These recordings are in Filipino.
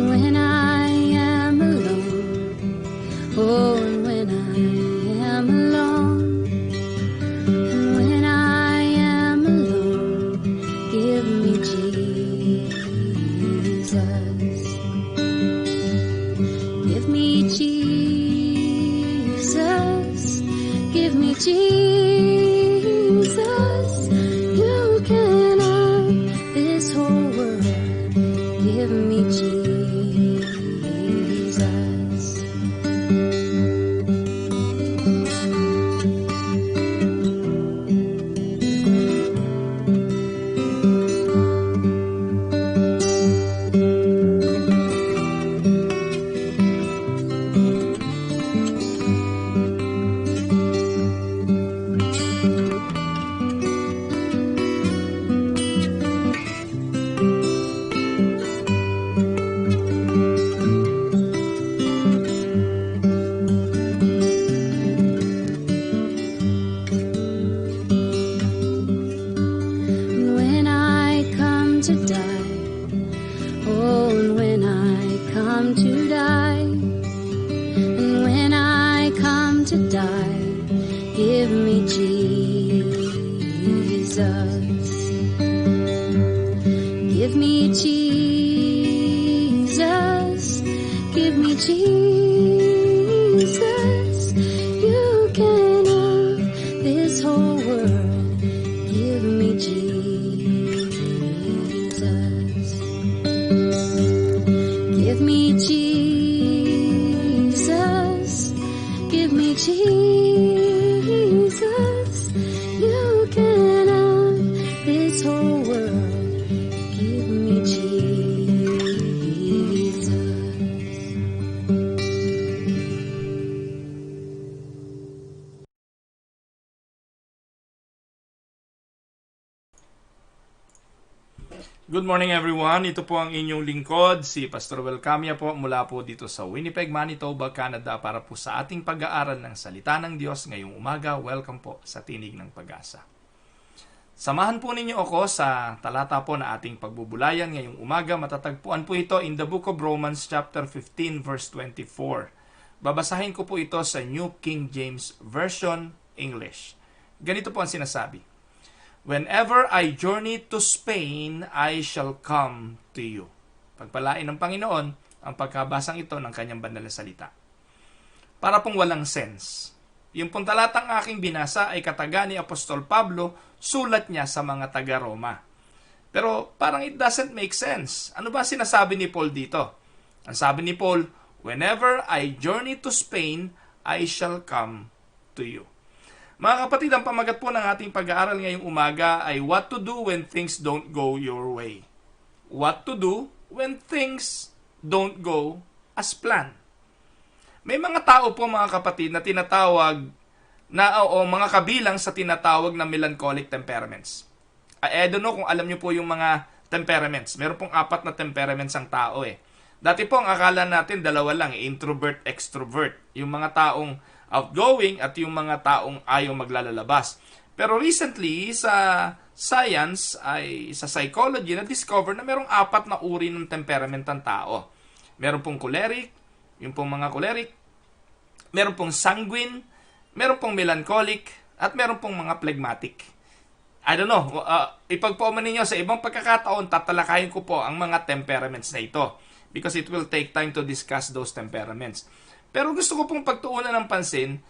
When I am alone, oh, and when I am alone, and when I am alone, give me Jesus. Give me Jesus. Give me Jesus. You can have this whole world. Give me Jesus. When I come to die, oh, and when I come to die, and when I come to die, give me Jesus. Give me Jesus. Give me Jesus. You can have this whole world. Give me Jesus. Give me Jesus. Give me Jesus. You can have this whole world. Give me Jesus. Good morning everyone, ito po ang inyong lingkod, si Pastor Welcamia po mula po dito sa Winnipeg, Manitoba, Canada para po sa ating pag-aaral ng Salita ng Diyos ngayong umaga. Welcome po sa Tinig ng Pag-asa. Samahan po ninyo ako sa talata po na ating pagbubulayan ngayong umaga. Matatagpuan po ito in the book of Romans chapter 15 verse 24. Babasahin ko po ito sa New King James Version English. Ganito po ang sinasabi. Whenever I journey to Spain, I shall come to you. Pagpalain ng Panginoon ang pagkabasang ito ng kanyang banal na salita. Para pong walang sense. Yung pong talatang aking binasa ay kataga ni Apostol Pablo, sulat niya sa mga taga-Roma. Pero parang it doesn't make sense. Ano ba sinasabi ni Paul dito? Ang sabi ni Paul, whenever I journey to Spain, I shall come to you. Mga kapatid, ang pamagat po ng ating pag-aaral ngayong umaga ay what to do when things don't go your way. What to do when things don't go as planned. May mga tao po mga kapatid na tinatawag na o mga kabilang sa tinatawag na melancholic temperaments. I don't know kung alam niyo po yung mga temperaments. Meron pong 4 na temperaments ang tao eh. Dati po ang akala natin dalawa lang, introvert, extrovert. Yung mga taong outgoing at yung mga taong ayaw maglalabas. Pero recently, sa science, sa psychology, na-discover na merong 4 na uri ng temperament ng tao. Meron pong choleric, yung pong mga choleric, meron pong sanguine, meron pong melancholic, at meron pong mga phlegmatic. I don't know, ipagpauman ninyo sa ibang pagkakataon, tatalakayin ko po ang mga temperaments na ito because it will take time to discuss those temperaments. Pero gusto ko pong pagtuunan ng pansin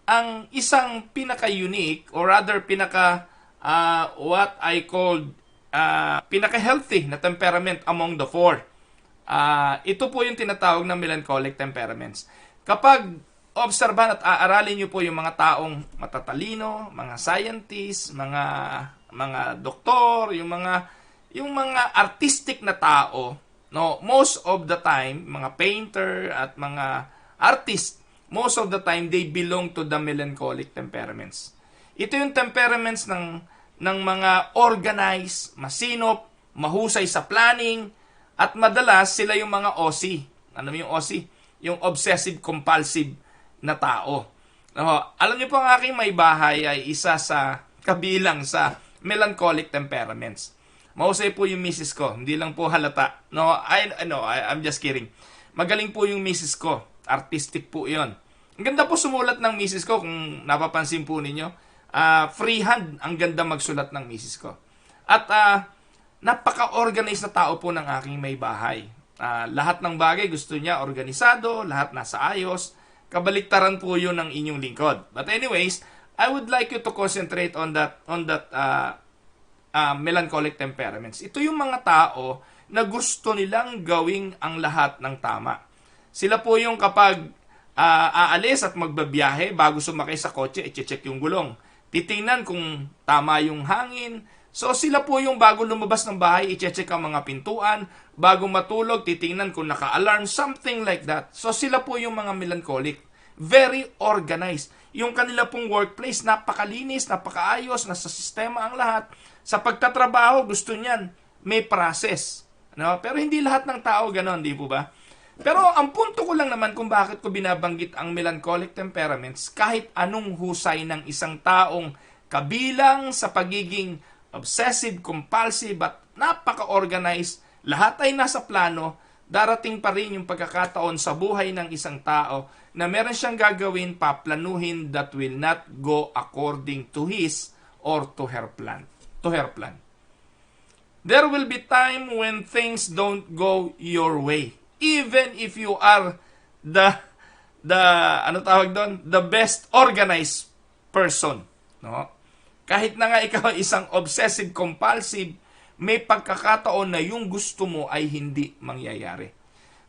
ang isang pinaka-unique or rather what I call pinaka-healthy na temperament among the 4. Ito po yung tinatawag na melancholic temperaments. Kapag obserban at aaralin niyo po yung mga taong matatalino, mga scientists, mga doktor, yung mga artistic na tao, no, most of the time, mga painter at mga artist, most of the time, they belong to the melancholic temperaments. Ito yung temperaments ng mga organized, masinop, mahusay sa planning, at madalas sila yung mga OC. Ano yung OC? Yung obsessive-compulsive na tao. Alam niyo po ang aking may bahay ay isa sa kabilang sa melancholic temperaments. Mahusay po yung misis ko. Hindi lang po halata. No, I'm just kidding. Magaling po yung misis ko. Artistic po yon. Ang ganda po sumulat ng misis ko kung napapansin po ninyo. Freehand, ang ganda magsulat ng misis ko. At napaka-organized na tao po ng aking may bahay. Lahat ng bagay gusto niya organisado, lahat nasa ayos. Kabaliktaran po yun ng inyong lingkod. But anyways, I would like you to concentrate on that melancholic temperaments. Ito yung mga tao na gusto nilang gawing ang lahat ng tama. Sila po yung kapag aalis at magbabiyahe, bago sumakay sa kotse, i-check yung gulong. Titingnan kung tama yung hangin. So sila po yung bago lumabas ng bahay, i-check ang mga pintuan. Bago matulog, titingnan kung naka-alarm, something like that. So sila po yung mga melancholic. Very organized. Yung kanila pong workplace, napakalinis, napakaayos, nasa sistema ang lahat. Sa pagtatrabaho, gusto niyan, may process. No? Pero hindi lahat ng tao ganon, di po ba? Pero ang punto ko lang naman kung bakit ko binabanggit ang melancholic temperaments, kahit anong husay ng isang taong kabilang sa pagiging obsessive, compulsive, at napaka-organized, lahat ay nasa plano, darating pa rin yung pagkakataon sa buhay ng isang tao na meron siyang gagawin, paplanuhin that will not go according to his or to her plan. There will be time when things don't go your way. Even if you are the best organized person, no? Kahit na nga ikaw isang obsessive compulsive, may pagkakataon na yung gusto mo ay hindi mangyayari.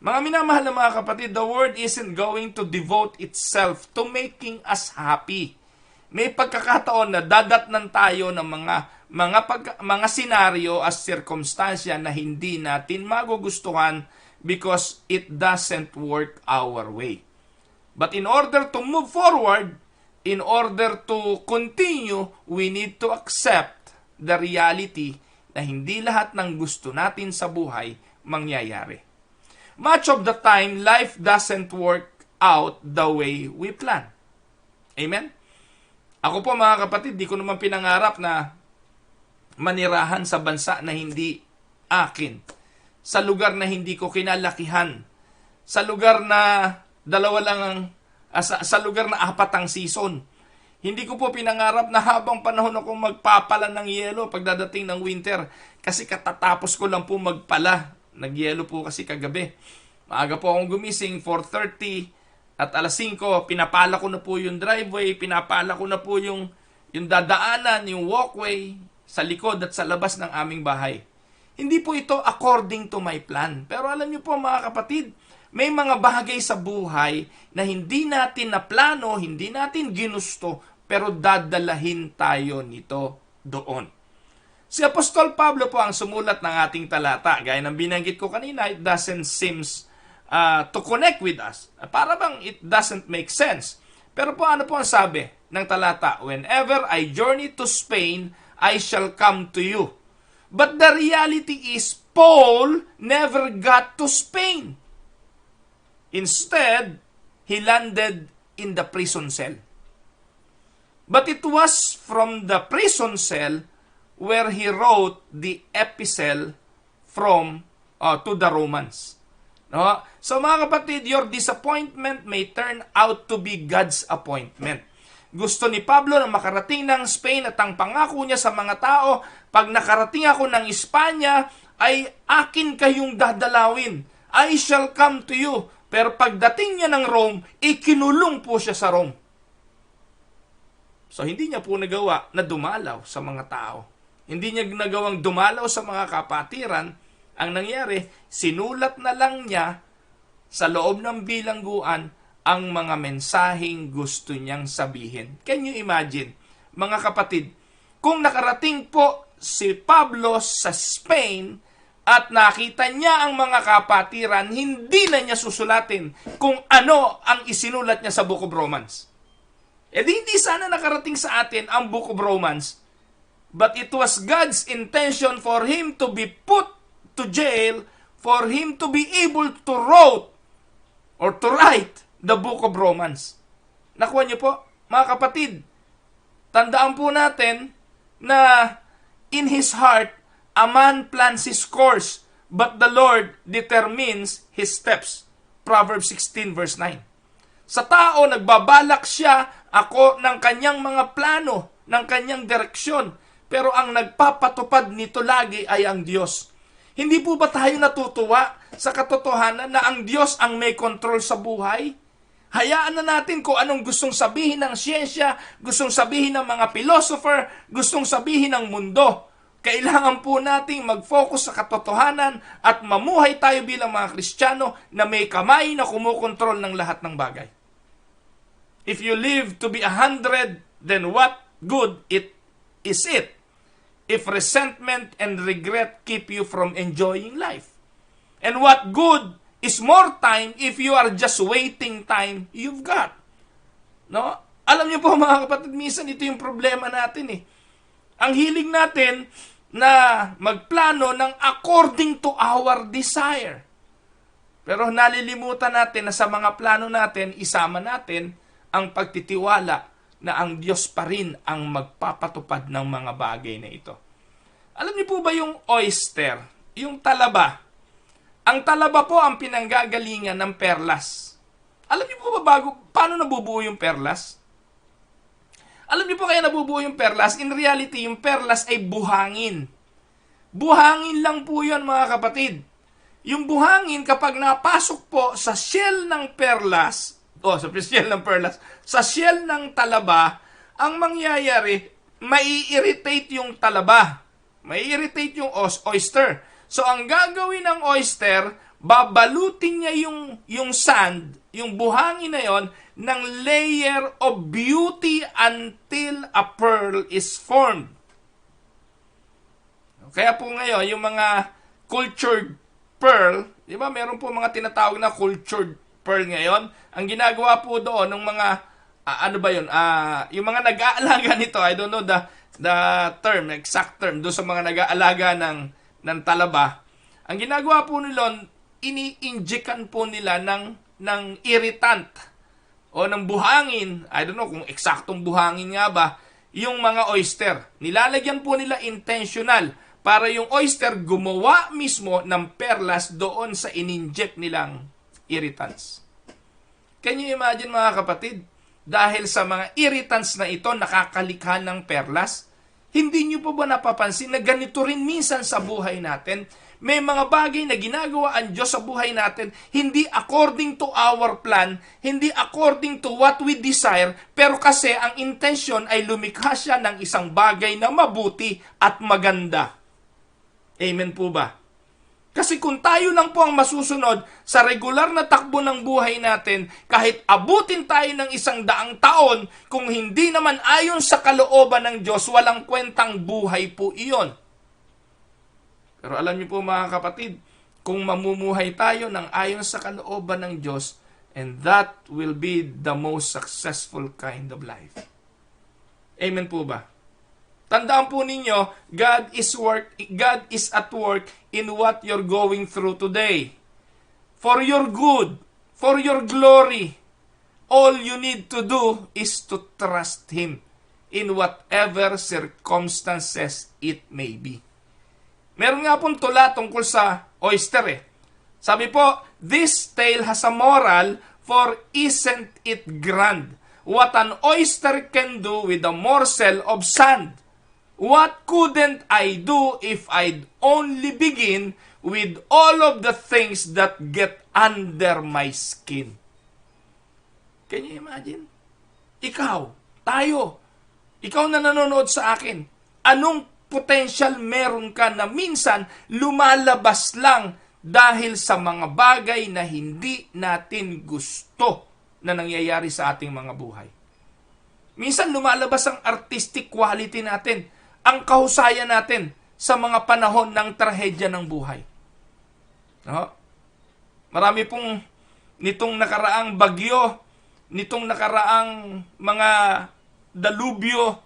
Mga minamahal na mga kapatid, the world isn't going to devote itself to making us happy. May pagkakataon na dadatnan tayo ng mga senaryo as circumstansya na hindi natin magugustuhan because it doesn't work our way. But in order to move forward, in order to continue, we need to accept the reality na hindi lahat ng gusto natin sa buhay mangyayari. Much of the time, life doesn't work out the way we plan. Amen? Ako po mga kapatid, di ko naman pinangarap na manirahan sa bansa na hindi akin. Sa lugar na hindi ko kinalakihan. Sa lugar na sa lugar na 4 ang season. Hindi ko po pinangarap na habang panahon akong magpapala ng yelo pagdadating ng winter. Kasi katatapos ko lang po magpala. Nagyelo po kasi kagabi. Maaga po akong gumising, 4:30 at alas 5, pinapala ko na po yung driveway, pinapala ko na po yung dadaanan, yung walkway sa likod at sa labas ng aming bahay. Hindi po ito according to my plan. Pero alam niyo po mga kapatid, may mga bagay sa buhay na hindi natin naplano, hindi natin ginusto, pero dadalahin tayo nito doon. Si Apostol Pablo po ang sumulat ng ating talata. Gaya ng binanggit ko kanina, it doesn't seems to connect with us. Para bang it doesn't make sense. Pero po ano po ang sabi ng talata? Whenever I journey to Spain, I shall come to you. But the reality is, Paul never got to Spain. Instead, he landed in the prison cell. But it was from the prison cell where he wrote the epistle to the Romans. No? So mga kapatid, your disappointment may turn out to be God's appointment. Gusto ni Pablo na makarating ng Spain at ang pangako niya sa mga tao, pag nakarating ako ng Espanya, ay akin kayong dadalawin. I shall come to you. Pero pagdating niya ng Rome, ikinulong po siya sa Rome. So hindi niya po nagawa na dumalaw sa mga tao. Hindi niya nagawang dumalaw sa mga kapatiran. Ang nangyari, sinulat na lang niya sa loob ng bilangguan ang mga mensaheng gusto niyang sabihin. Can you imagine? Mga kapatid, kung nakarating po si Pablo sa Spain at nakita niya ang mga kapatiran, hindi na niya susulatin kung ano ang isinulat niya sa Book of Romans. E hindi sana nakarating sa atin ang Book of Romans, but it was God's intention for him to be put to jail, for him to be able to write the Book of Romans. Nakuha niyo po, mga kapatid, tandaan po natin na in his heart A man plans his course, but the Lord determines his steps. Proverbs 16 verse 9. Sa tao, nagbabalak siya ako ng kanyang mga plano, ng kanyang direksyon. Pero ang nagpapatupad nito lagi ay ang Diyos. Hindi po ba tayo natutuwa sa katotohanan na ang Diyos ang may control sa buhay? Hayaan na natin kung anong gustong sabihin ng siyensya, gustong sabihin ng mga philosopher, gustong sabihin ng mundo. Kailangan po nating mag-focus sa katotohanan at mamuhay tayo bilang mga Kristiyano na may kamay na kumukontrol ng lahat ng bagay. If you live to be 100, then what good is it? If resentment and regret keep you from enjoying life? And what good is more time if you are just waiting time you've got? No? Alam niyo po mga kapatid, minsan ito yung problema natin eh. Ang hiling natin na magplano ng according to our desire. Pero nalilimutan natin na sa mga plano natin, isama natin ang pagtitiwala na ang Diyos pa rin ang magpapatupad ng mga bagay na ito. Alam niyo po ba yung oyster, yung talaba? Ang talaba po ang pinanggagalingan ng perlas. Alam niyo po ba paano nabubuo yung perlas? Alam niyo po kaya nabubuo yung perlas? In reality, yung perlas ay buhangin. Buhangin lang po yun mga kapatid. Yung buhangin kapag napasok po sa shell ng perlas, sa shell ng talaba, ang mangyayari, mai-irritate yung talaba. Mai-irritate yung oyster. So, ang gagawin ng oyster, babalutin niya yung sand, yung buhangin na yon, ng layer of beauty until a pearl is formed. Kaya po ngayon, yung mga cultured pearl, di ba, meron po mga tinatawag na cultured pearl ngayon. Ang ginagawa po doon ng mga yung mga nag-aalaga nito, I don't know the term, exact term, doon sa mga nag-aalaga ng talaba. Ang ginagawa po nila, ini-injectan po nila ng irritant o ng buhangin. I don't know kung eksaktong buhangin nga ba, yung mga oyster. Nilalagyan po nila intentional para yung oyster gumawa mismo ng perlas doon sa in-inject nilang irritants. Can you imagine mga kapatid? Dahil sa mga irritants na ito, nakakalikha ng perlas, hindi nyo po ba napapansin na ganito rin minsan sa buhay natin? May mga bagay na ginagawa ang Diyos sa buhay natin, hindi according to our plan, hindi according to what we desire, pero kasi ang intention ay lumikha siya ng isang bagay na mabuti at maganda. Amen po ba? Kasi kung tayo lang po ang masusunod sa regular na takbo ng buhay natin, kahit abutin tayo ng 100 taon, kung hindi naman ayon sa kalooban ng Diyos, walang kwentang buhay po iyon. Pero alam niyo po mga kapatid, kung mamumuhay tayo ng ayon sa kalooban ng Diyos, and that will be the most successful kind of life. Amen po ba? Tandaan po ninyo, God is at work in what you're going through today. For your good, for your glory, all you need to do is to trust Him in whatever circumstances it may be. Meron nga pong tula tungkol sa oyster eh. Sabi po, this tale has a moral, for isn't it grand? What an oyster can do with a morsel of sand. What couldn't I do if I'd only begin with all of the things that get under my skin? Can you imagine? Ikaw, tayo, ikaw na nanonood sa akin, anong potential meron ka na minsan lumalabas lang dahil sa mga bagay na hindi natin gusto na nangyayari sa ating mga buhay? Minsan lumalabas ang artistic quality natin, ang kahusayan natin sa mga panahon ng trahedya ng buhay. No? Marami pong nitong nakaraang bagyo, nitong nakaraang mga dilubyo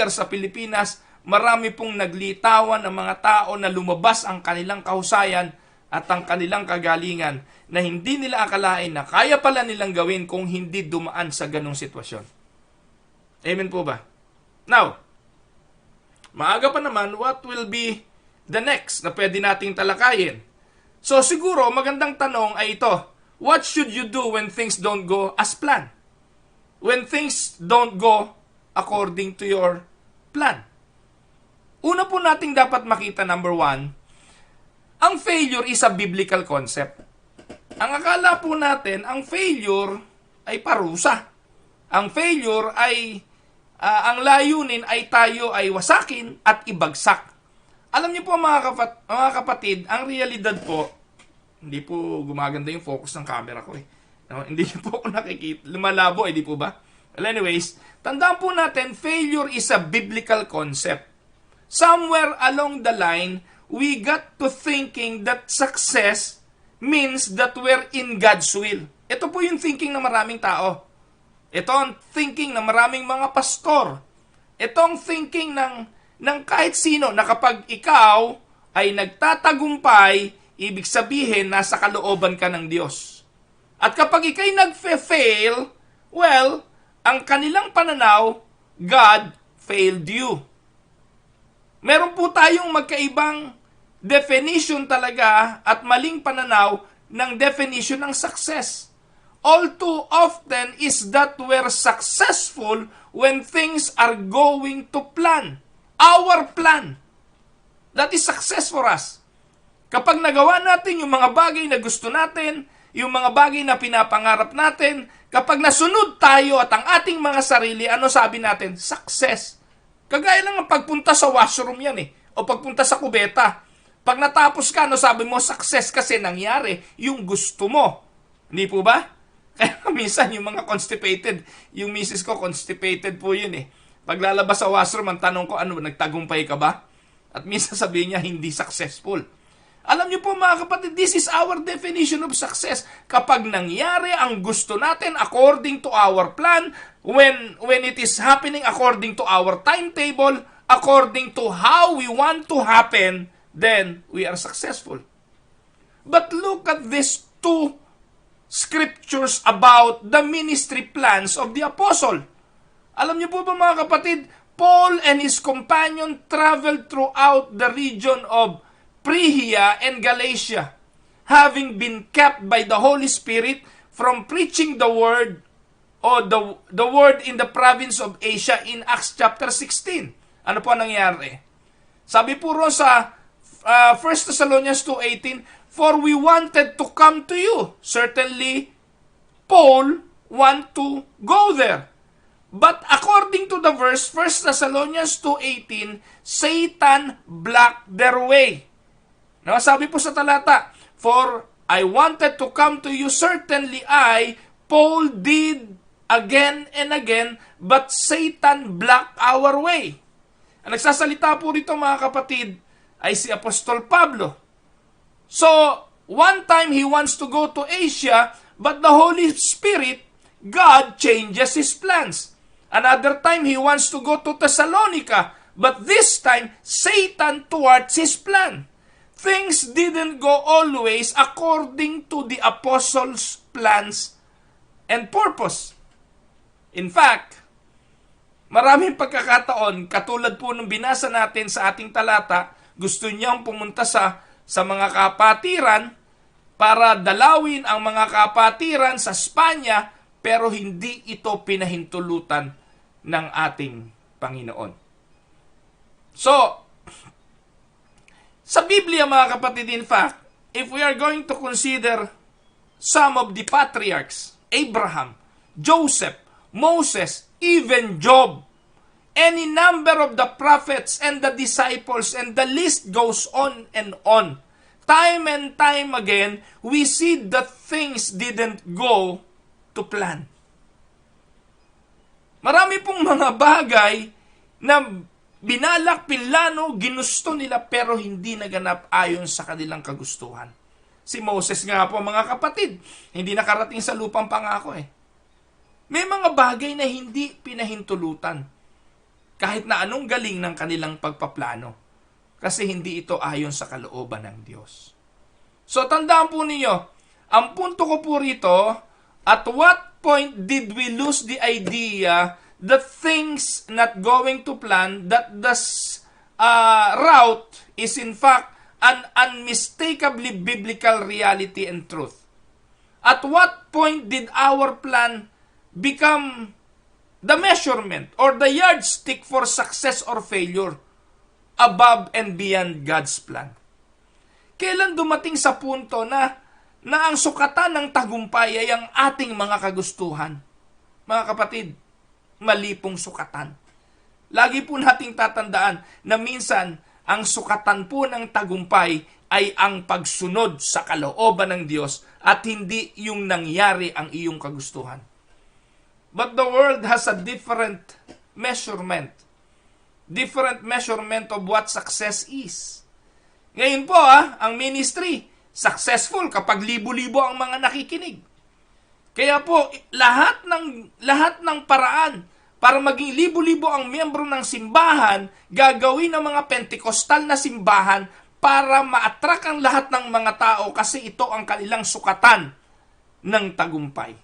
sa Pilipinas, marami pong naglitawan ng mga tao na lumabas ang kanilang kahusayan at ang kanilang kagalingan na hindi nila akalain na kaya pala nilang gawin kung hindi dumaan sa ganong sitwasyon. Amen po ba? Now, Maaga pa naman, what will be the next na pwede nating talakayin? So siguro, magandang tanong ay ito. What should you do when things don't go as planned? When things don't go according to your plan? Una po nating dapat makita, number one, ang failure is a biblical concept. Ang akala po natin, ang failure ay parusa. Ang failure ay, ang layunin ay tayo ay wasakin at ibagsak. Alam niyo po mga kapatid, ang realidad po, hindi po gumaganda yung focus ng camera ko eh. No, hindi niyo po ako nakikita. Lumalabo eh, di po ba? Well anyways, tandaan po natin, failure is a biblical concept. Somewhere along the line, we got to thinking that success means that we're in God's will. Ito po yung thinking ng maraming tao. Ito ang thinking ng maraming mga pastor. Ito ang thinking ng kahit sino na kapag ikaw ay nagtatagumpay, ibig sabihin nasa kalooban ka ng Diyos. At kapag ikay nagfe-fail, well, ang kanilang pananaw, God failed you. Meron po tayong magkaibang definition talaga at maling pananaw ng definition ng success. All too often is that we're successful when things are going to plan. Our plan. That is success for us. Kapag nagawa natin yung mga bagay na gusto natin, yung mga bagay na pinapangarap natin, kapag nasunod tayo at ang ating mga sarili, ano sabi natin? Success. Kagaya lang ang pagpunta sa washroom yan eh. O pagpunta sa kubeta. Pag natapos ka, ano sabi mo? Success kasi nangyari yung gusto mo. Hindi po ba? Kaya minsan yung mga constipated, yung misis ko constipated po yun eh. Paglalabas sa washroom, ang tanong ko, ano, nagtagumpay ka ba? At minsan sabihin niya, hindi successful. Alam niyo po mga kapatid, this is our definition of success. Kapag nangyari ang gusto natin according to our plan, when it is happening according to our timetable, according to how we want to happen, then we are successful. But look at these two scriptures about the ministry plans of the apostle. Alam niyo po ba mga kapatid, Paul and his companion traveled throughout the region of Phrygia and Galatia, having been kept by the Holy Spirit from preaching the word or the word in the province of Asia in Acts chapter 16. Ano po nangyari? Sabi po ron sa 1 Thessalonians 2:18, for we wanted to come to you. Certainly, Paul want to go there. But according to the verse, 1 Thessalonians 2:18, Satan blocked their way. No, sabi po sa talata, for I wanted to come to you, certainly I, Paul did again and again, but Satan blocked our way. Ang nagsasalita po rito mga kapatid, ay si Apostol Pablo. So, one time he wants to go to Asia, but the Holy Spirit, God changes his plans. Another time he wants to go to Thessalonica, but this time, Satan thwarts his plan. Things didn't go always according to the apostles' plans and purpose. In fact, maraming pagkakataon, katulad po ng binasa natin sa ating talata, gusto niyang pumunta sa mga kapatiran para dalawin ang mga kapatiran sa Espanya, pero hindi ito pinahintulutan ng ating Panginoon. So, sa Biblia mga kapatid, in fact, if we are going to consider some of the patriarchs, Abraham, Joseph, Moses, even Job, any number of the prophets and the disciples, and the list goes on and on. Time and time again, we see that things didn't go to plan. Marami pong mga bagay na binalak, pinlano, ginusto nila pero hindi naganap ayon sa kanilang kagustuhan. Si Moses nga po mga kapatid, hindi nakarating sa lupang pangako eh. May mga bagay na hindi pinahintulutan kahit na anong galing ng kanilang pagpaplano kasi hindi ito ayon sa kalooban ng Diyos. So tandaan po ninyo, ang punto ko po rito, at what point did we lose the idea that things not going to plan, that route is in fact an unmistakably biblical reality and truth. At what point did our plan become the measurement or the yardstick for success or failure above and beyond God's plan? Kailan dumating sa punto na ang sukatan ng tagumpay ay ang ating mga kagustuhan? Mga kapatid, mali pong sukatan. Lagi po nating tatandaan na minsan ang sukatan po ng tagumpay ay ang pagsunod sa kalooban ng Diyos at hindi yung nangyari ang iyong kagustuhan. But the world has a different measurement. Different measurement of what success is. Ngayon po, ang ministry, successful kapag libo-libo ang mga nakikinig. Kaya po, lahat ng paraan para maging libo-libo ang miyembro ng simbahan, gagawin ng mga Pentecostal na simbahan para ma-attract ang lahat ng mga tao kasi ito ang kanilang sukatan ng tagumpay.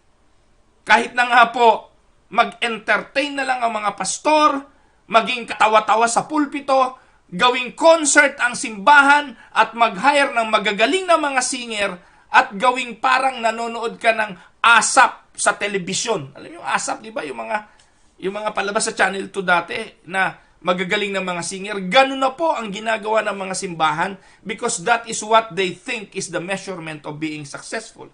Kahit na nga po, mag-entertain na lang ang mga pastor, maging katawa-tawa sa pulpito, gawing concert ang simbahan at mag-hire ng magagaling na mga singer at gawing parang nanonood ka ng ASAP sa telebisyon. Alam niyo yung ASAP, di ba? Yung mga palabas sa Channel 2 dati na magagaling ng mga singer. Ganun na po ang ginagawa ng mga simbahan because that is what they think is the measurement of being successful.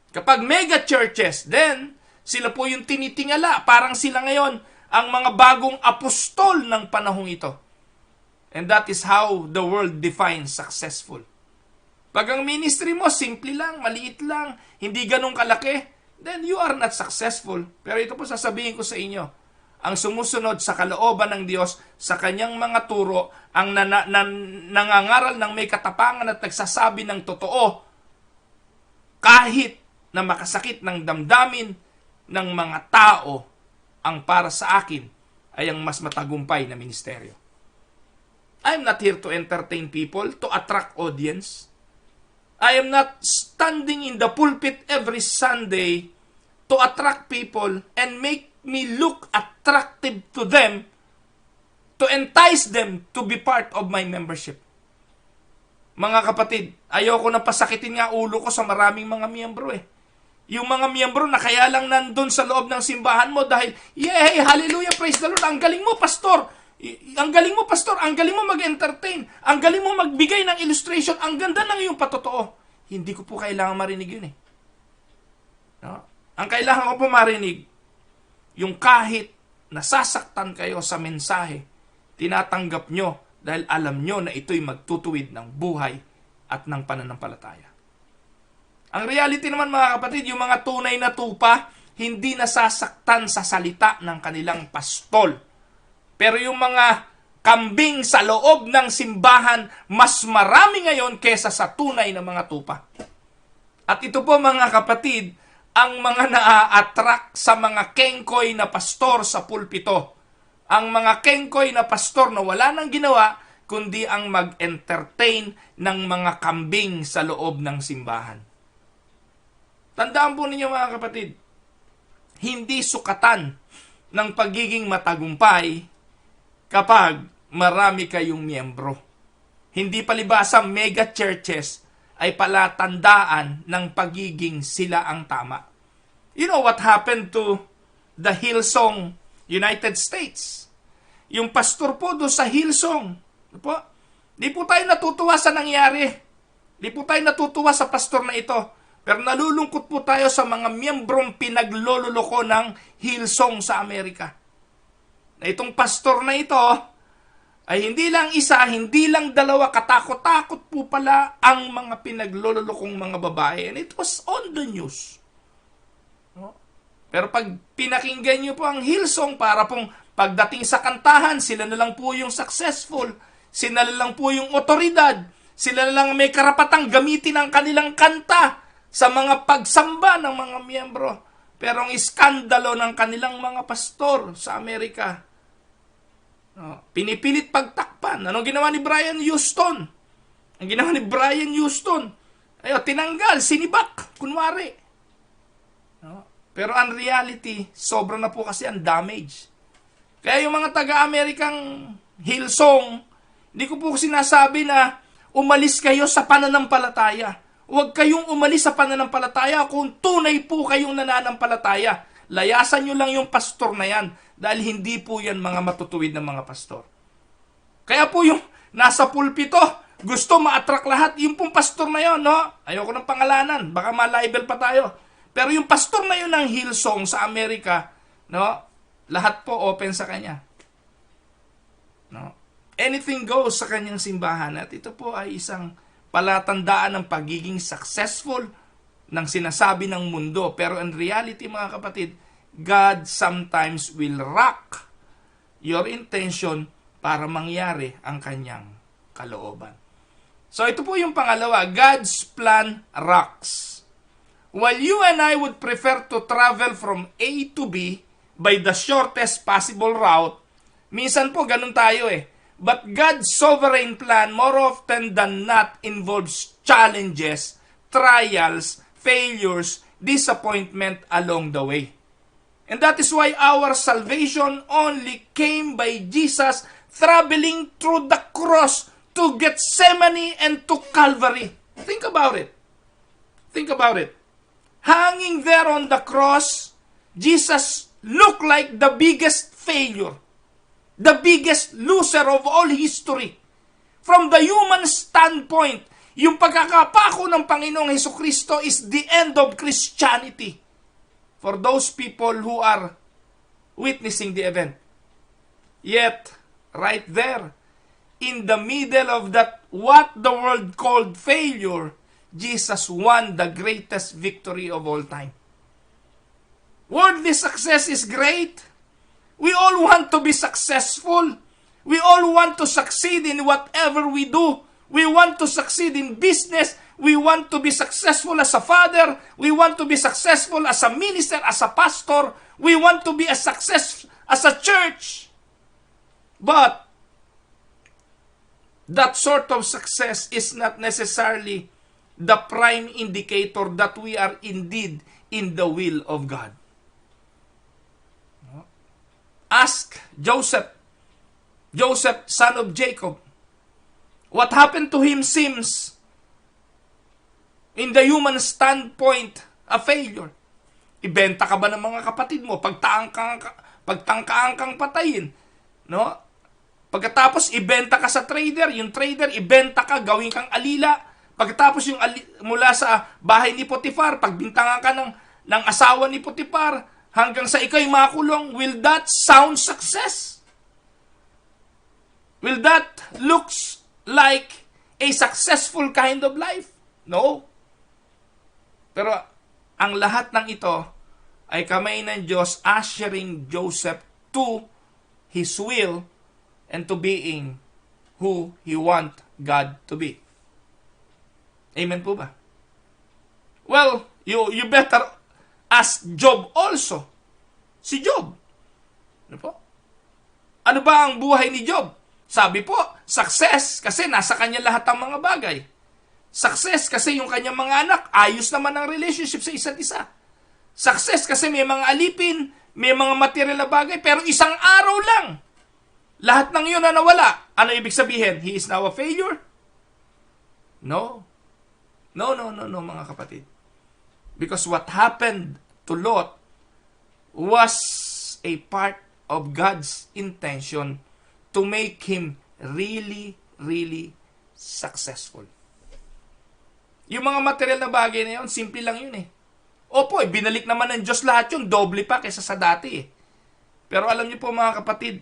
Kapag mega churches, then sila po yung tinitingala. Parang sila ngayon ang mga bagong apostol ng panahong ito. And that is how the world defines successful. Pag ang ministry mo, simple lang, maliit lang, hindi ganun kalaki, then you are not successful. Pero ito po sasabihin ko sa inyo, ang sumusunod sa kalooban ng Diyos, sa kanyang mga turo, ang nangangaral ng may katapangan at nagsasabi ng totoo, kahit na makasakit ng damdamin ng mga tao, ang para sa akin ay ang mas matagumpay na ministeryo. I'm not here to entertain people, to attract audience. I am not standing in the pulpit every Sunday to attract people and make me look attractive to them, to entice them to be part of my membership. Mga kapatid, ayoko na pasakitin nga ulo ko sa maraming mga miyembro Yung mga miyembro na kaya lang nandun sa loob ng simbahan mo dahil, yay, hallelujah, praise the Lord, ang galing mo, pastor. Ang galing mo, pastor. Ang galing mo mag-entertain. Ang galing mo magbigay ng illustration. Ang ganda ng iyong patotoo. Hindi ko po kailangan marinig yun No? Ang kailangan ko po marinig, yung kahit nasasaktan kayo sa mensahe, tinatanggap nyo dahil alam nyo na ito'y magtutuwid ng buhay at ng pananampalataya. Ang reality naman mga kapatid, yung mga tunay na tupa, hindi nasasaktan sa salita ng kanilang pastol. Pero yung mga kambing sa loob ng simbahan, mas marami ngayon kesa sa tunay na mga tupa. At ito po mga kapatid, ang mga naa-attract sa mga kengkoy na pastor sa pulpito. Ang mga kengkoy na pastor na wala nang ginawa, kundi ang mag-entertain ng mga kambing sa loob ng simbahan. Tandaan po ninyo mga kapatid, hindi sukatan ng pagiging matagumpay kapag marami kayong miyembro. Hindi palibasa mega churches ay palatandaan ng pagiging sila ang tama. You know what happened to the Hillsong United States? Yung pastor po doon sa Hillsong, di po tayo natutuwa sa nangyari. Di po tayo natutuwa sa pastor na ito. Pero nalulungkot po tayo sa mga miyembrong pinaglololoko ng Hillsong sa Amerika. Na itong pastor na ito ay hindi lang isa, hindi lang dalawa, katakot-takot po pala ang mga pinaglololokong mga babae. And it was on the news. Pero pag pinakinggan nyo po ang Hillsong, para pong pagdating sa kantahan, sila na lang po yung successful, sila na lang po yung otoridad, sila na lang may karapatang gamitin ang kanilang kanta sa mga pagsamba ng mga miyembro. Pero ang iskandalo ng kanilang mga pastor sa Amerika, pinipilit pagtakpan. Anong ginawa ni Brian Houston? Ang ginawa ni Brian Houston, tinanggal, sinibak, kunwari. Pero ang reality, sobra na po kasi ang damage. Kaya yung mga taga-Amerikang Hillsong, Hindi ko po sinasabi na umalis kayo sa pananampalataya. Huwag kayong umalis sa pananampalataya kung tunay po kayong nananampalataya. Layasan nyo lang yung pastor na yan dahil hindi po yan mga matutuwid na mga pastor. Kaya po yung nasa pulpito, gusto ma-attract lahat, yung pong pastor na yon, no? Ayoko ng pangalanan, baka ma-libel pa tayo. Pero yung pastor na yun ng Hillsong sa Amerika, no? Lahat po open sa kanya. No? Anything goes sa kanyang simbahan at ito po ay isang palatandaan ng pagiging successful ng sinasabi ng mundo. Pero in reality, mga kapatid, God sometimes will rock your intention para mangyari ang kanyang kalooban. So ito po yung pangalawa, God's plan rocks. While you and I would prefer to travel from A to B by the shortest possible route, minsan po ganun tayo eh. But God's sovereign plan more often than not involves challenges, trials, failures, disappointment along the way. And that is why our salvation only came by Jesus traveling through the cross to Gethsemane and to Calvary. Think about it. Think about it. Hanging there on the cross, Jesus looked like the biggest failure. The biggest loser of all history. From the human standpoint, yung pagkakapako ng Panginoong Hesukristo is the end of Christianity for those people who are witnessing the event. Yet, right there, in the middle of that what the world called failure, Jesus won the greatest victory of all time. Worldly success is great. We all want to be successful. We all want to succeed in whatever we do. We want to succeed in business. We want to be successful as a father. We want to be successful as a minister, as a pastor. We want to be a success as a church. But that sort of success is not necessarily the prime indicator that we are indeed in the will of God. Ask Joseph, son of Jacob. What happened to him seems, in the human standpoint, a failure. Ibenta ka ba ng mga kapatid mo? Pagtangkaan kang patayin. No? Pagkatapos, ibenta ka sa trader. Yung trader, ibenta ka, gawin kang alila. Pagkatapos, mula sa bahay ni Potifar, pagbintangan ka ng asawa ni Potifar, hanggang sa ikaw'y makulong, will that sound success? Will that looks like a successful kind of life? No. Pero ang lahat ng ito ay kamay ng Diyos ushering Joseph to his will and to being who he want God to be. Amen po ba? Well, you better ask Job also. Si Job. Ano po? Ano ba ang buhay ni Job? Sabi po, success kasi nasa kanya lahat ang mga bagay. Success kasi yung kanyang mga anak, ayos naman ang relationship sa isa't isa. Success kasi may mga alipin, may mga material na bagay, pero isang araw lang. Lahat ng yun na nawala. Ano ibig sabihin? He is now a failure? No. No, mga kapatid. Because what happened to Lot was a part of God's intention to make him really, really successful. Yung mga material na bagay na yun, simple lang yun eh. Opo, binalik naman ng Diyos lahat yun, doble pa kaysa sa dati eh. Pero alam niyo po mga kapatid,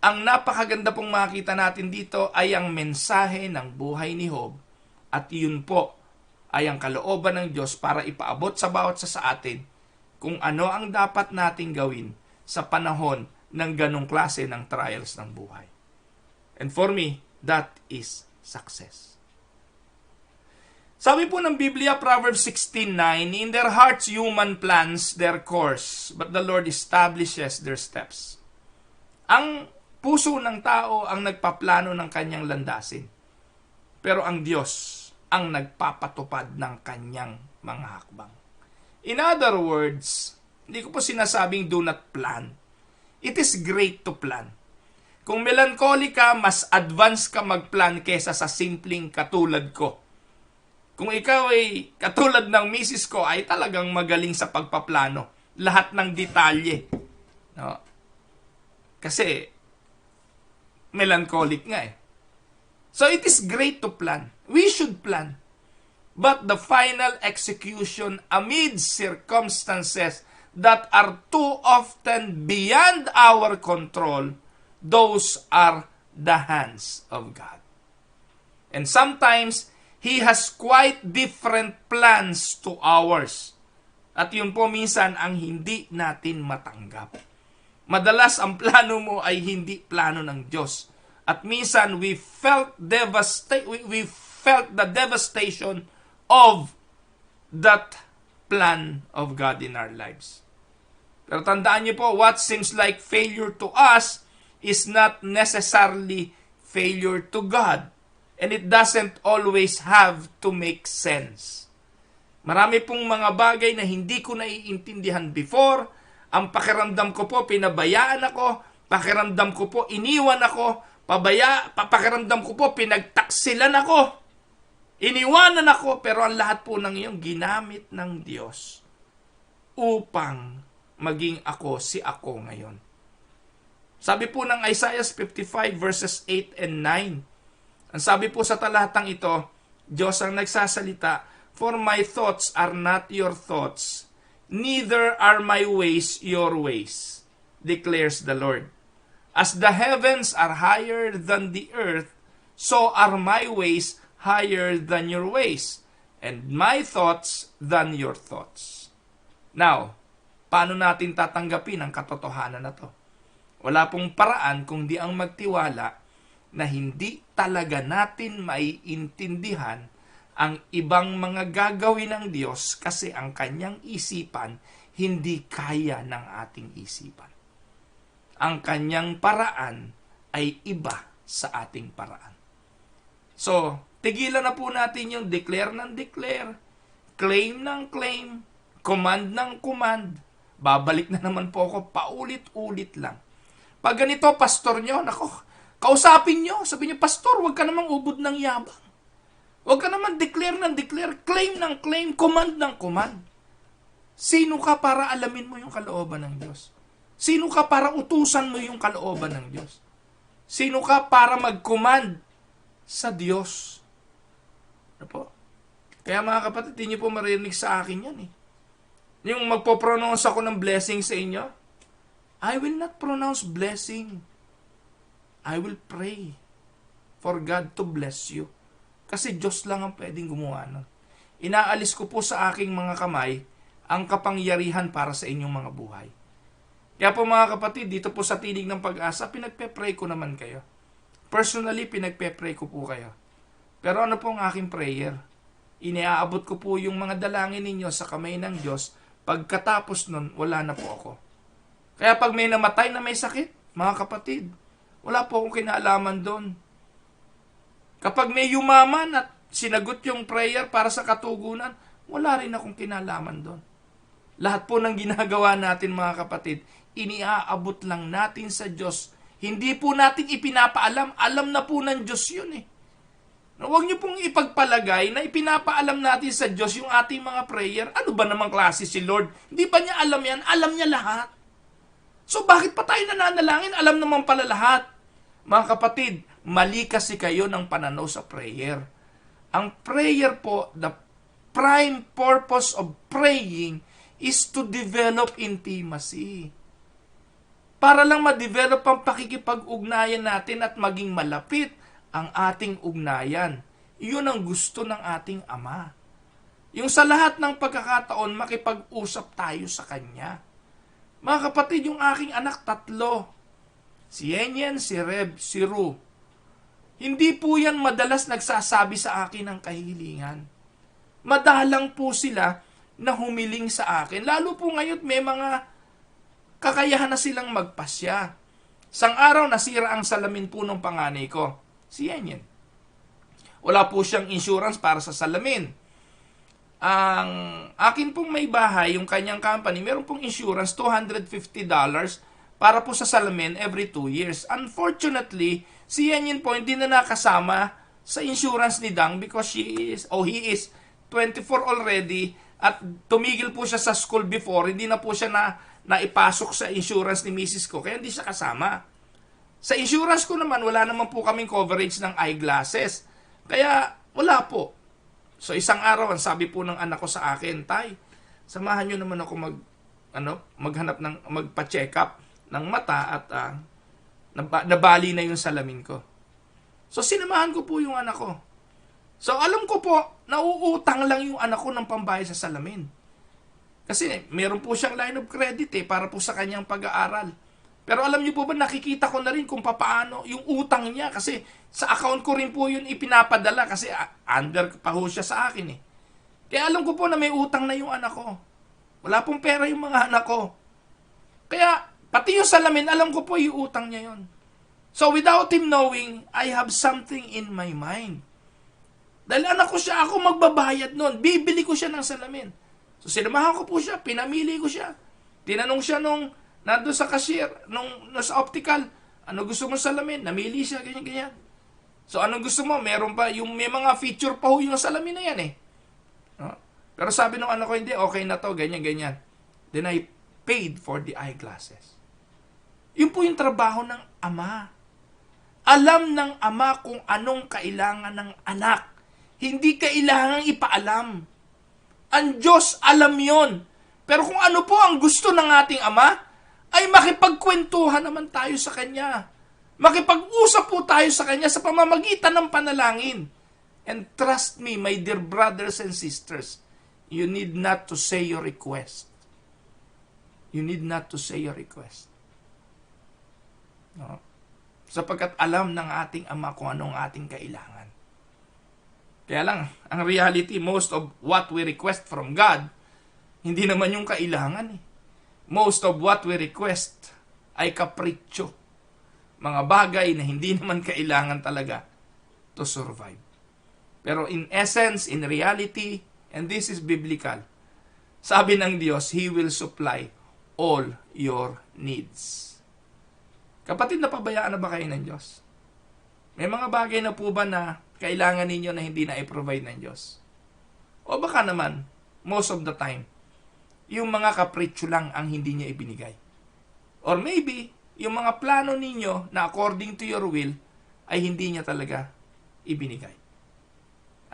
ang napakaganda pong makita natin dito ay ang mensahe ng buhay ni Job. At yun po ay ang kalooban ng Diyos para ipaabot sa bawat sa atin kung ano ang dapat nating gawin sa panahon ng ganong klase ng trials ng buhay. And for me, that is success. Sabi po ng Biblia, Proverbs 16:9, in their hearts human plans their course, but the Lord establishes their steps. Ang puso ng tao ang nagpaplano ng kanyang landasin. Pero ang Diyos ang nagpapatupad ng kanyang mga hakbang. In other words, hindi ko po sinasabing do not plan. It is great to plan. Kung melancholic ka, mas advance ka magplan kesa sa simpleng katulad ko. Kung ikaw ay katulad ng misis ko, ay talagang magaling sa pagpaplano. Lahat ng detalye. No? Kasi, melancholic nga eh. So, it is great to plan. We should plan. But the final execution amid circumstances that are too often beyond our control, those are the hands of God. And sometimes, He has quite different plans to ours. At yun po minsan ang hindi natin matanggap. Madalas ang plano mo ay hindi plano ng Diyos. At minsan we felt the devastation of that plan of God in our lives. Pero tandaan niyo po, what seems like failure to us is not necessarily failure to God. And it doesn't always have to make sense. Marami pong mga bagay na hindi ko naiintindihan before. Ang pakiramdam ko po, pinabayaan ako. Pakiramdam ko po, iniwan ako. Pakiramdam ko po, pinagtaksilan ako. Iniwanan ako. Pero ang lahat po ng iyon, ginamit ng Diyos upang maging ako si ako ngayon. Sabi po ng Isaiah 55 verses 8 and 9. Ang sabi po sa talatang ito, Diyos ang nagsasalita, "For my thoughts are not your thoughts, neither are my ways your ways, declares the Lord. As the heavens are higher than the earth, so are my ways higher than your ways, and my thoughts than your thoughts." Now, paano natin tatanggapin ang katotohanan na to? Wala pong paraan kung di ang magtiwala na hindi talaga natin maiintindihan ang ibang mga gagawin ng Diyos kasi ang kanyang isipan hindi kaya ng ating isipan. Ang kanyang paraan ay iba sa ating paraan. So, tigilan na po natin yung declare ng declare, claim ng claim, command ng command. Babalik na naman po ako, paulit-ulit lang. Pag ganito, pastor nyo, nako, kausapin nyo, sabi nyo, pastor, huwag ka namang ubod ng yabang. Huwag ka naman declare ng declare, claim ng claim, command ng command. Sino ka para alamin mo yung kalooban ng Diyos? Sino ka para utusan mo yung kalooban ng Diyos? Sino ka para mag-command sa Diyos? Ano po? Kaya mga kapatid, hindi nyo po marinig sa akin yan eh. Yung magpo-pronounce ako ng blessing sa inyo, I will not pronounce blessing. I will pray for God to bless you. Kasi Diyos lang ang pwedeng gumawa nun. Inaalis ko po sa aking mga kamay ang kapangyarihan para sa inyong mga buhay. Kaya po mga kapatid, dito po sa Tinig ng Pag-asa, pinagpe-pray ko naman kayo. Personally, pinagpe-pray ko po kayo. Pero ano po ang aking prayer? Iniaabot ko po yung mga dalangin ninyo sa kamay ng Diyos. Pagkatapos nun, wala na po ako. Kaya pag may namatay na may sakit, mga kapatid, wala po akong kinalaman doon. Kapag may yumaman at sinagot yung prayer para sa katugunan, wala rin akong kinalaman doon. Lahat po ng ginagawa natin mga kapatid, iniaabot lang natin sa Diyos. Hindi po natin ipinapaalam. Alam na po ng Diyos yun eh. Huwag niyo pong ipagpalagay na ipinapaalam natin sa Diyos yung ating mga prayer. Ano ba namang klase si Lord? Hindi ba niya alam yan? Alam niya lahat. So bakit pa tayo nananalangin? Alam naman pala lahat. Mga kapatid, mali kasi kayo ng pananaw sa prayer. Ang prayer po, the prime purpose of praying is to develop intimacy. Para lang ma-develop ang pakikipag-ugnayan natin at maging malapit ang ating ugnayan. Iyon ang gusto ng ating Ama. Yung sa lahat ng pagkakataon, makipag-usap tayo sa Kanya. Mga kapatid, yung aking anak, 3. Si Yenyen, si Reb, si Ru. Hindi po yan madalas nagsasabi sa akin ng kahilingan. Madalang po sila na humiling sa akin. Lalo po ngayon may mga kakayahan na silang magpasya. Sang araw nasira ang salamin po ng panganay ko. Si Yenyen. Wala po siyang insurance para sa salamin. Ang akin pong may bahay, yung kanyang company, meron pong insurance, $250 para po sa salamin every 2 years. Unfortunately, si Yanyin po hindi na nakasama sa insurance ni Dang because he is 24 already at tumigil po siya sa school before. Hindi na po siya naipasok sa insurance ni Mrs. ko, kaya hindi siya kasama. Sa insurance ko naman, wala naman po kaming coverage ng eyeglasses. Kaya wala po. So isang araw, ang sabi po ng anak ko sa akin, Tay, samahan nyo naman ako magpa-check up ng mata at nabali na yung salamin ko. So sinamahan ko po yung anak ko. So alam ko po, nauutang lang yung anak ko ng pambayad sa salamin. Kasi meron po siyang line of credit para po sa kanyang pag-aaral. Pero alam niyo po ba, nakikita ko na rin kung paano yung utang niya. Kasi sa account ko rin po yun ipinapadala kasi under pa ho siya sa akin Kaya alam ko po na may utang na yung anak ko. Wala pong pera yung mga anak ko. Kaya pati yung salamin, alam ko po yung utang niya yon. So without him knowing, I have something in my mind. Dahil anak ko siya, ako magbabayad nun. Bibili ko siya ng salamin. So sinamahan ko po siya, pinamili ko siya. Tinanong siya nung nandun sa cashier, nung sa optical, ano gusto mo salamin? Namili siya, ganyan-ganyan. So anong gusto mo? Meron pa, may mga feature pa ho yung salamin na yan Pero sabi ng anak ko, hindi, okay na to, ganyan-ganyan. Then I paid for the eyeglasses. Yun po yung trabaho ng ama. Alam ng ama kung anong kailangan ng anak. Hindi kailangang ipaalam. Ang Diyos alam yon. Pero kung ano po ang gusto ng ating ama, ay makipagkwentuhan naman tayo sa Kanya. Makipag-usap po tayo sa Kanya sa pamamagitan ng panalangin. And trust me, my dear brothers and sisters, you need not to say your request. You need not to say your request. No? Sapagkat alam ng ating ama kung anong ating kailangan. Kaya lang, ang reality, most of what we request from God, hindi naman yung kailangan Most of what we request ay kapritsyo. Mga bagay na hindi naman kailangan talaga to survive. Pero in essence, in reality, and this is biblical, sabi ng Diyos, He will supply all your needs. Kapatid, napabayaan na ba kayo ng Diyos? May mga bagay na po ba na kailangan ninyo na hindi na i-provide ng Diyos? O baka naman, most of the time, yung mga kapritsyo lang ang hindi niya ibinigay. Or maybe, yung mga plano ninyo na according to your will, ay hindi niya talaga ibinigay.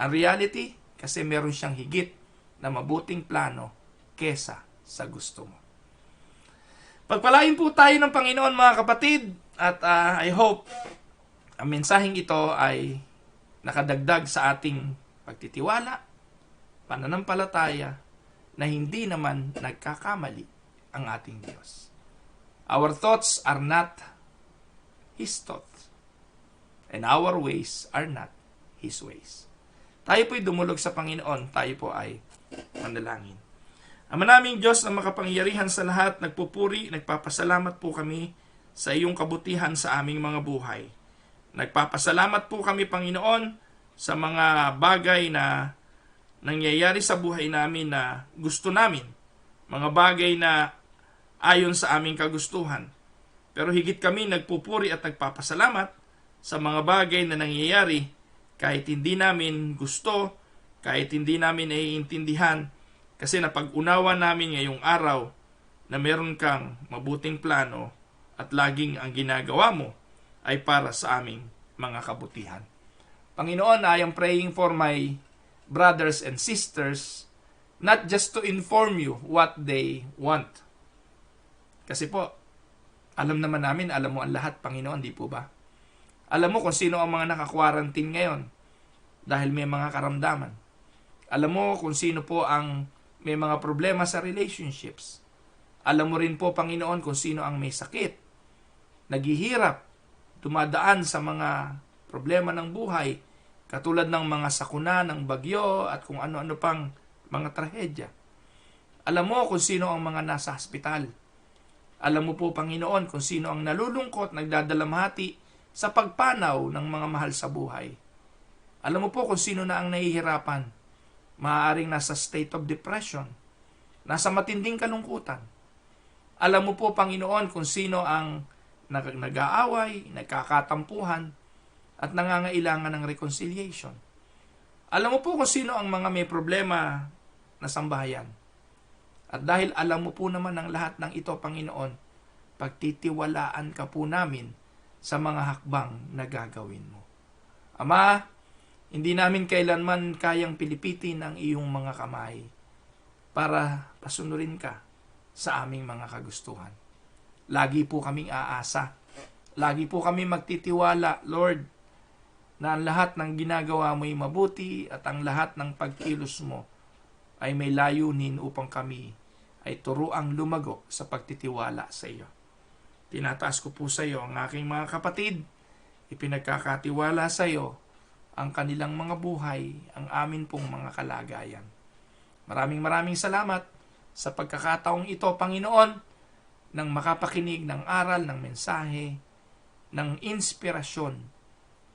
Ang reality, kasi meron siyang higit na mabuting plano kesa sa gusto mo. Pagpalain po tayo ng Panginoon mga kapatid, at I hope ang mensaheng ito ay nakadagdag sa ating pagtitiwala, pananampalataya, na hindi naman nagkakamali ang ating Diyos. Our thoughts are not His thoughts, and our ways are not His ways. Tayo po'y dumulog sa Panginoon, tayo po ay manalangin. Ama naming Diyos na makapangyarihan sa lahat, nagpupuri, nagpapasalamat po kami sa iyong kabutihan sa aming mga buhay. Nagpapasalamat po kami, Panginoon, sa mga bagay na nangyayari sa buhay namin na gusto namin. Mga bagay na ayon sa aming kagustuhan. Pero higit kami nagpupuri at nagpapasalamat sa mga bagay na nangyayari kahit hindi namin gusto, kahit hindi namin naiintindihan, kasi napag-unawa namin ngayong araw na meron kang mabuting plano at laging ang ginagawa mo ay para sa aming mga kabutihan. Panginoon, I am praying for my brothers and sisters, not just to inform you what they want. Kasi po, alam naman namin, alam mo ang lahat, Panginoon, di po ba? Alam mo kung sino ang mga naka-quarantine ngayon dahil may mga karamdaman. Alam mo kung sino po ang may mga problema sa relationships. Alam mo rin po, Panginoon, kung sino ang may sakit, naghihirap, dumadaan sa mga problema ng buhay, katulad ng mga sakuna ng bagyo at kung ano-ano pang mga trahedya. Alam mo kung sino ang mga nasa hospital. Alam mo po, Panginoon, kung sino ang nalulungkot, nagdadalamhati sa pagpanaw ng mga mahal sa buhay. Alam mo po kung sino na ang nahihirapan. Maaaring nasa state of depression, nasa matinding kalungkutan. Alam mo po, Panginoon, kung sino ang nag-aaway, nagkakatampuhan, at nangangailangan ng reconciliation. Alam mo po kung sino ang mga may problema na sambahayan. At dahil alam mo po naman ang lahat ng ito, Panginoon, pagtitiwalaan ka po namin sa mga hakbang na gagawin mo. Ama, hindi namin kailanman kayang pilipitin ang iyong mga kamay para pasunurin ka sa aming mga kagustuhan. Lagi po kaming aasa. Lagi po kami magtitiwala, Lord, na ang lahat ng ginagawa mo ay mabuti at ang lahat ng pagkilos mo ay may layunin upang kami ay turuang lumago sa pagtitiwala sa iyo. Tinataas ko po sa iyo ang aking mga kapatid, ipinagkakatiwala sa iyo ang kanilang mga buhay, ang amin pong mga kalagayan. Maraming salamat sa pagkakataong ito, Panginoon, nang makapakinig ng aral, ng mensahe, ng inspirasyon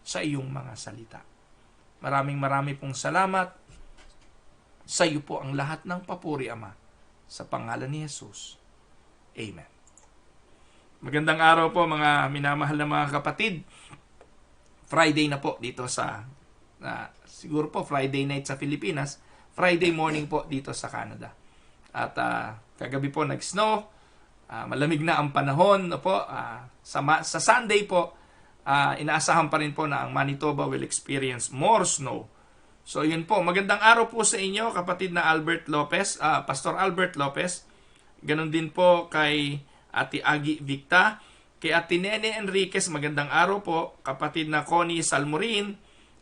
sa iyong mga salita. Maraming pong salamat. Sa iyo po ang lahat ng papuri, Ama. Sa pangalan ni Jesus. Amen. Magandang araw po mga minamahal na mga kapatid. Friday na po dito sa, siguro po Friday night sa Pilipinas, Friday morning po dito sa Canada. At kagabi po nag-snow, malamig na ang panahon po. Sa Sunday po, inaasahan pa rin po na ang Manitoba will experience more snow. So yun po, magandang araw po sa inyo kapatid na Albert Lopez, Pastor Albert Lopez. Ganon din po kay Ate Agi Victa, kay Ate Nene Enriquez, magandang araw po. Kapatid na Connie Salmorin,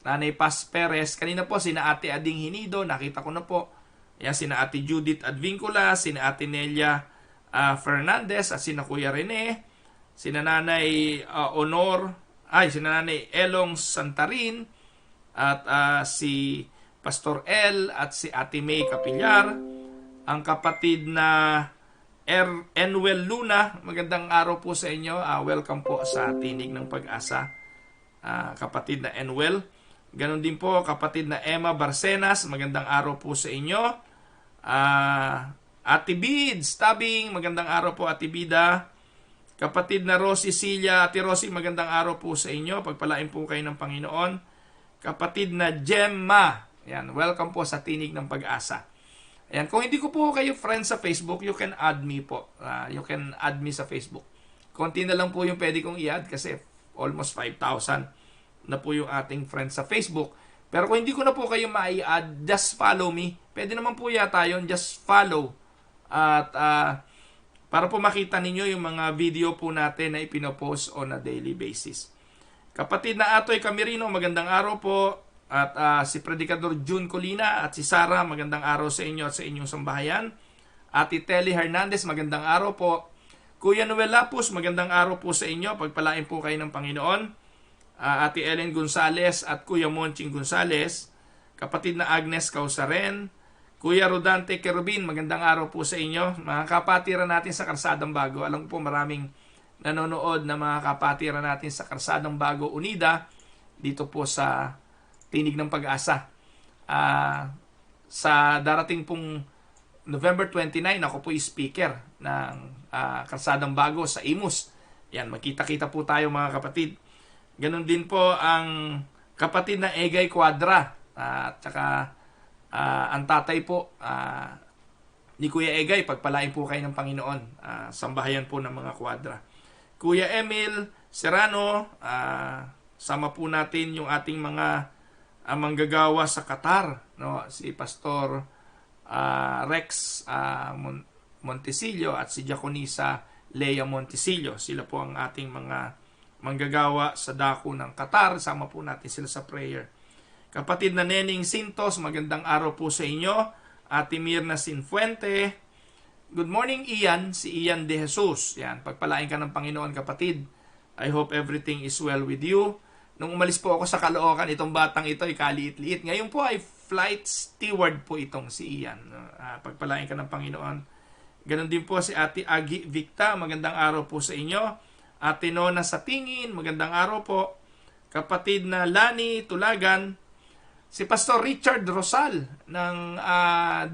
Nanay Paz Perez, kanina po sina Ate Ading Hinido, nakita ko na po. Yan, sina Ate Judith Advincula, sina Ate Nelia Fernandez, at sina Kuya Rene, sina Nanay sina Nanay Elong Santarin, at si Pastor El at si Ate May Capillar, ang kapatid na Enwell Luna, magandang araw po sa inyo. Welcome po sa Tinig ng Pag-asa, kapatid na Enwell. Ganon din po kapatid na Emma Barcenas, magandang araw po sa inyo. Ate Bids Tabing, magandang araw po Ate Bida. Kapatid na Rosie Cilia, Ate Rosie, magandang araw po sa inyo. Pagpalain po kayo ng Panginoon. Kapatid na Gemma, yan, welcome po sa Tinig ng Pag-asa. Ayan, kung hindi ko po kayo friends sa Facebook, you can add me po. You can add me sa Facebook. Konti na lang po yung pwede kong i-add kasi almost 5,000 na po yung ating friends sa Facebook. Pero kung hindi ko na po kayo ma-i-add, just follow me. Pwede naman po yata yun, just follow. At para po makita ninyo yung mga video po natin na ipinopost on a daily basis. Kapatid na Atoy Camirino, magandang araw po. At si Predicador June Colina at si Sarah, magandang araw sa inyo at sa inyong sambahayan. Ate Telly Hernandez, magandang araw po. Kuya Noel Lapus, magandang araw po sa inyo. Pagpalain po kayo ng Panginoon. Ate Ellen Gonzales at Kuya Monching Gonzales. Kapatid na Agnes Causaren. Kuya Rodante Kerubin, magandang araw po sa inyo. Mga kapatiran natin sa Karsadang Bago. Alam ko po maraming nanonood na mga kapatiran natin sa Karsadang Bago Unida dito po sa Tinig ng Pag-asa. Sa darating pong November 29, ako po yung speaker ng Karsadang Bago sa Imus. Yan, magkita-kita po tayo mga kapatid. Ganon din po ang kapatid na Egay Quadra at saka ang tatay po ni Kuya Egay, pagpalain po kayo ng Panginoon. Sambahayan po ng mga Quadra. Kuya Emil Serrano, sama po natin yung ating mga manggagawa sa Qatar, no? Si Pastor Rex Montesillo at si Diaconisa Lea Montesillo. Sila po ang ating mga manggagawa sa dako ng Qatar. Sama po natin sila sa prayer. Kapatid na Nening Sintos, magandang araw po sa inyo. Ate Mirna Sinfuente. Good morning, Ian. Si Ian De Jesus. Yan, pagpalain ka ng Panginoon, kapatid. I hope everything is well with you. Nung umalis po ako sa Caloocan, itong batang ito ay kaliit-liit. Ngayon po ay flight steward po itong si Ian. Pagpalain ka ng Panginoon. Ganon din po si Ate Agi Victa. Magandang araw po sa inyo. Ate Nona Sapingin. Magandang araw po. Kapatid na Lani Tulagan. Si Pastor Richard Rosal ng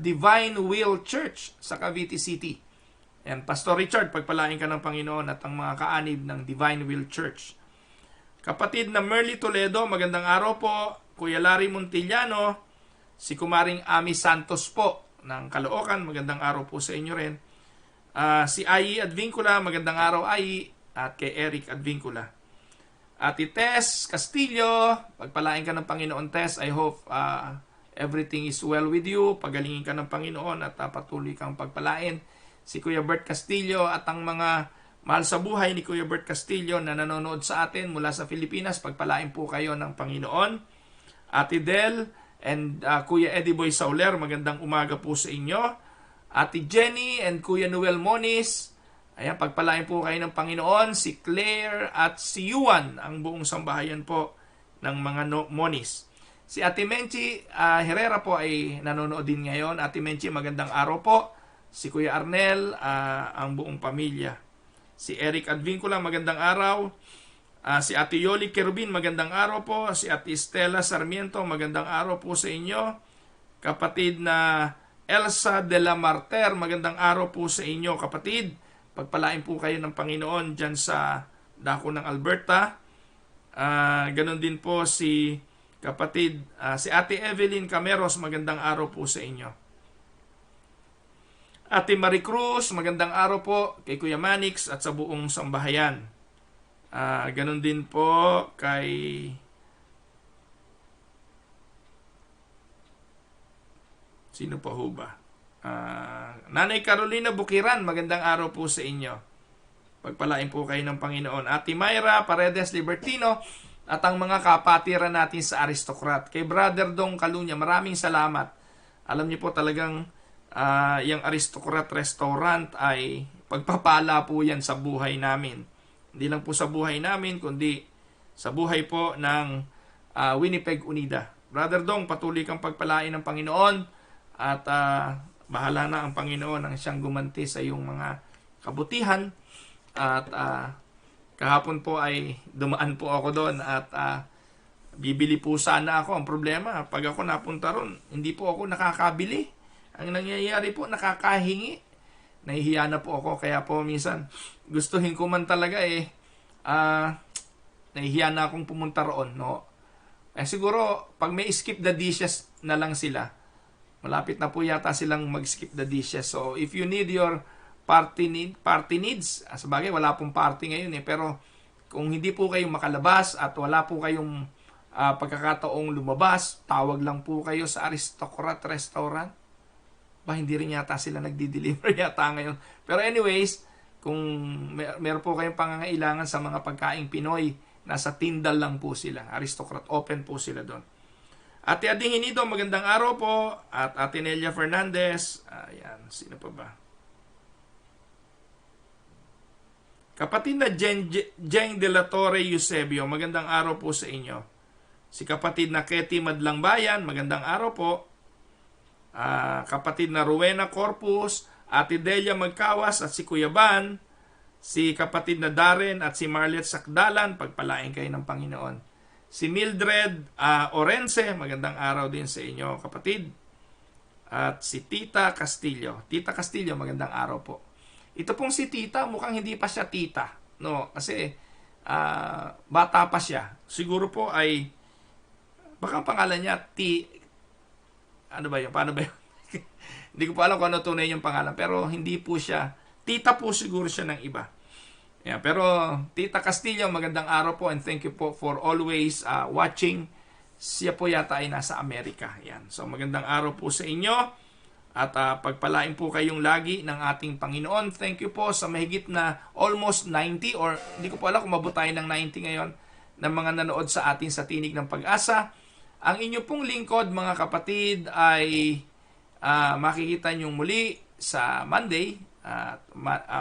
Divine Will Church sa Cavite City. And Pastor Richard, pagpalain ka ng Panginoon at ang mga kaanib ng Divine Will Church. Kapatid na Merly Toledo, magandang araw po. Kuya Larry Montillano, si Kumaring Ami Santos po ng Caloocan, magandang araw po sa inyo rin. Si Ai Advincula, magandang araw Ai, at kay Eric Advincula. Ate Tess Castillo, pagpalain ka ng Panginoon Tess, I hope everything is well with you, pagalingin ka ng Panginoon at patuloy kang pagpalain. Si Kuya Bert Castillo at ang mga mahal sa buhay ni Kuya Bert Castillo na nanonood sa atin mula sa Pilipinas, pagpalain po kayo ng Panginoon. Ate Del and Kuya Eddie Boy Sauler, magandang umaga po sa inyo. Ate Jenny and Kuya Noel Moniz, ayan, pagpalain po kayo ng Panginoon. Si Claire at si Yuan, ang buong sambahayan po ng mga Moniz. Si Ate Menchi Herrera po ay nanonood din ngayon. Ate Menchi, magandang araw po. Si Kuya Arnel, ang buong pamilya. Si Eric Advincula, magandang araw. Si Ate Yoli Kerubin, magandang araw po. Si Ate Stella Sarmiento, magandang araw po sa inyo. Kapatid na Elsa de la Marter, magandang araw po sa inyo, kapatid. Pagpalain po kayo ng Panginoon dyan sa dako ng Alberta. Ganon din po si kapatid, si Ate Evelyn Cameros, magandang araw po sa inyo. Ate Marie Cruz, magandang araw po kay Kuya Manix at sa buong sambahayan. Ganon din po kay sino pa ho ba? Nanay Carolina Bukiran, magandang araw po sa inyo. Pagpalain po kayo ng Panginoon. Ate Myra Paredes Libertino at ang mga kapatiran natin sa Aristocrat. Kay Brother Dong Kalunya, maraming salamat. Alam niyo po talagang yung Aristocrat Restaurant ay pagpapala po yan sa buhay namin. Hindi lang po sa buhay namin, kundi sa buhay po ng Winnipeg Unida. Brother Dong, patuloy kang pagpalain ng Panginoon at bahala na ang Panginoon ang siyang gumanti sa iyong mga kabutihan. At kahapon po ay dumaan po ako doon at bibili po sana ako. Ang problema, pag ako napunta ron, hindi po ako nakakabili. Ang nangyayari po, nakakahingi. Nahihiya na po ako, kaya po minsan gustuhin ko man talaga nahihiya na akong pumunta roon, no? Siguro, pag may skip the dishes na lang sila, malapit na po yata silang mag-skip the dishes. So, if you need your party needs, sabagay, wala pong party ngayon pero kung hindi po kayo makalabas at wala po kayong pagkakataong lumabas, tawag lang po kayo sa Aristocrat Restaurant. Hindi rin yata sila nagdi-deliver yata ngayon. Pero anyways, kung meron po kayong pangangailangan sa mga pagkaing Pinoy, nasa Tindal lang po sila. Aristocrat, open po sila doon. Ate Ading Hinido, magandang araw po. At Ate Nelia Fernandez. Ayan, sino pa ba? Kapatid na Jeng de la Torre Eusebio, magandang araw po sa inyo. Si kapatid na Ketty Madlang Bayan, magandang araw po. Kapatid na Rowena Corpus, Ate Delia Magkawas at si Kuya Ban, si kapatid na Darren at si Marlet Sakdalan, pagpalain kayo ng Panginoon. Si Mildred Orense, magandang araw din sa inyo, kapatid. At si Tita Castillo. Tita Castillo, magandang araw po. Ito pong si Tita, mukhang hindi pa siya tita, no? Kasi bata pa siya. Siguro po ay baka ang pangalan niya ano ba yun? Paano ba yun? Hindi ko pa alam kung ano tunay yung pangalan. Pero hindi po siya. Tita po siguro siya ng iba. Yeah, pero Tita Castillo, magandang araw po and thank you po for always watching. Siya po yata ay nasa Amerika. Yan. So magandang araw po sa inyo. At pagpalain po kayong lagi ng ating Panginoon. Thank you po sa mahigit na almost 90 or hindi ko po alam kung mabot tayo ng 90 ngayon ng mga nanood sa atin sa Tinig ng Pag-asa. Ang inyo pong lingkod, mga kapatid, ay makikita nyo muli sa Monday.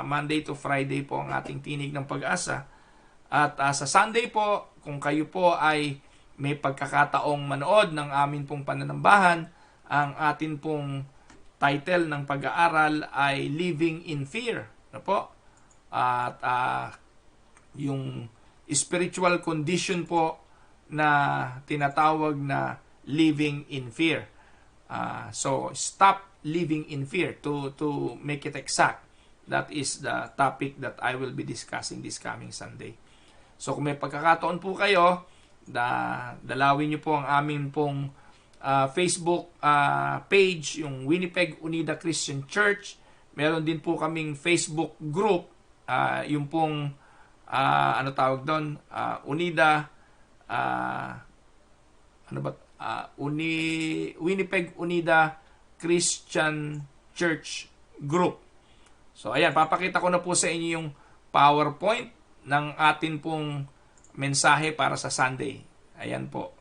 Monday to Friday po ang ating Tinig ng Pag-asa. At sa Sunday po, kung kayo po ay may pagkakataong manood ng amin pong pananambahan, ang atin pong title ng pag-aaral ay Living in Fear. Ano po? At yung spiritual condition po na tinatawag na living in fear. So, stop living in fear to make it exact. that is the topic that I will be discussing this coming Sunday. So kung may pagkakataon po kayo, dalawin niyo po ang aming pong Facebook page, yung Winnipeg Unida Christian Church. Meron din po kaming Facebook group, yung pong ano tawag doon, Unida Winnipeg Unida Christian Church Group. So ayan, papakita ko na po sa inyo yung PowerPoint ng atin pong mensahe para sa Sunday. Ayan po.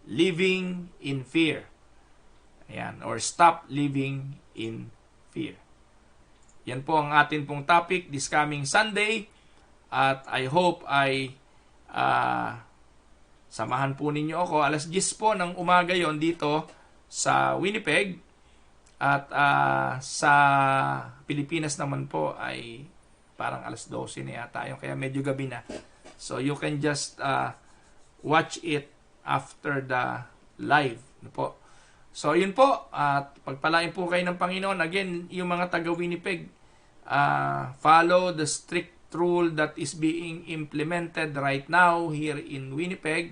Living in fear. Ayan, or stop living in fear. Yan po ang atin pong topic this coming Sunday. At I hope ay samahan po ninyo ako. 10:00 po ng umaga yon dito sa Winnipeg. At sa Pilipinas naman po ay parang 12:00 na yata yun. Kaya medyo gabi na. So you can just watch it after the live. Po. So yun po. At pagpalain po kayo ng Panginoon. Again, yung mga taga Winnipeg, follow the strict rule that is being implemented right now here in Winnipeg.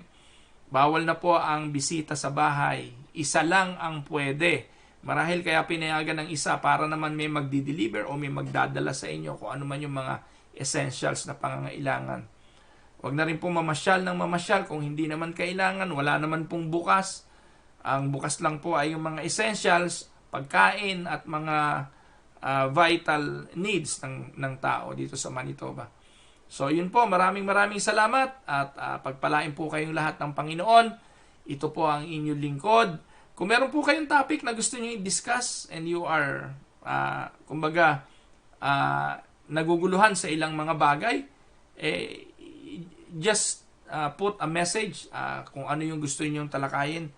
Bawal na po ang bisita sa bahay. Isa lang ang pwede. Marahil kaya pinayagan ng isa para naman may magdi-deliver o may magdadala sa inyo kung ano man yung mga essentials na pangangailangan. Huwag na rin po mamasyal ng mamasyal kung hindi naman kailangan. Wala naman pong bukas. Ang bukas lang po ay yung mga essentials, pagkain at mga vital needs ng tao dito sa Manitoba. So yun po, maraming salamat at pagpalain po kayong lahat ng Panginoon. Ito po ang inyong lingkod. Kung meron po kayong topic na gusto niyo i-discuss and you are naguguluhan sa ilang mga bagay, just put a message kung ano yung gusto ninyong talakayin.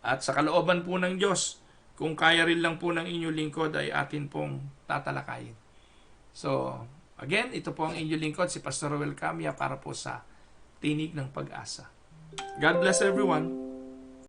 At sa kalooban po ng Diyos, kung kaya rin lang po ng inyong lingkod ay atin pong tatalakayin. So, again, ito po ang inyong lingkod, si Pastor Roel Camia para po sa Tinig ng Pag-asa. God bless everyone.